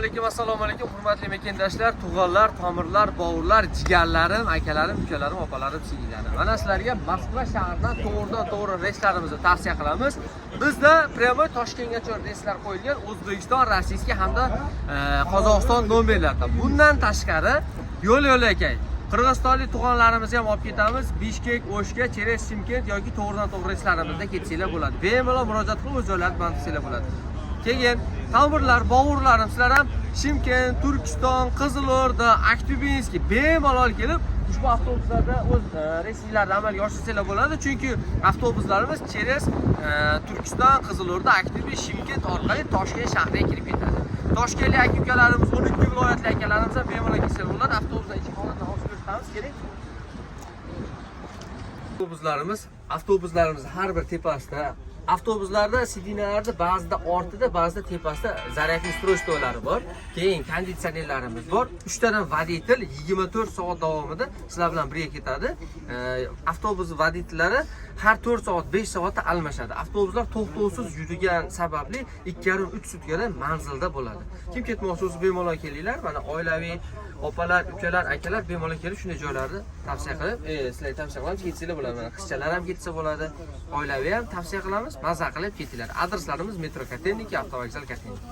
assalomu alaykum, hurmatli mekendoshlar, tug'onlar, tomirlar, bovurlar, jigarlarim, akalarim, ukalarim, opalarim, singllarim. Mana sizlarga Moskva shahridan to'g'ridan-to'g'ri reyslarimizni tavsiya qilamiz. Bizda prямо Toshkentgacha reyslar qo'yilgan, O'zbekiston, Rossiya hamda Qozog'iston nomerlarda. Bundan tashqari yo'l-yo'lakay Qirg'izistonlik tug'onlarimizni ham olib ketamiz. Bishkek, O'shga, Cheres, Chimkent yoki to'g'ridan-to'g'ri reyslarimizda ketsanglar bo'ladi. Bemalol murojaat qilib o'z joylaringizni mantiqsanglar bo'ladi. Keyin tomirlar, bovurlarim sizlar ham Chimkent, Turkiston, Qizilo'rda, Aktubinskiy bemalol kelib ushbu avtobuslarda o'z reyslarni amalga oshirsanglar bo'ladi. Chunki avtobuslarimiz Cheres, Turkiston, Qizilo'rda, Aktubinskiy, Chimkent orqali Toshkent shahriga kirib ketadi. Toshkentlik aka-ukalarimiz, 12 viloyatli akalarimiz ham bemalol kelsa bo'ladi. Avtobusdan ichki holatni olib ko'rsatamiz kerak. Avtobuslarimiz har bir tepasida avtobuslarda sidinalarda ba'zida ortida, ba'zida tepasida zaryadli ustroystvolari bor. Keyin konditsionerlarimiz bor. 3 tadan voditelь 24 soat davomida sizlar bilan birga ketadi. Avtobus voditellari har 4 soat, 5 soatda almashadi. Avtobuslar to'xtovsiz yurgan sababli 2,5-3 sutkada manzilda bo'ladi. Kim ketmoqchi bo'lsa bemalol kelinglar. Mana oilaviy opalar, ukalar, akalar bemalol kelib shunday joylarni tavsiya qilib, sizlarga tavsiya qilamiz, ketsanglar bo'ladi. Mana qizchalar ham ketsa bo'ladi, oilaviy ham tavsiya qilamiz, maza qilib ketinglar. Adreslarimiz Metro Kotelniki, avtovokzal Kotelniki.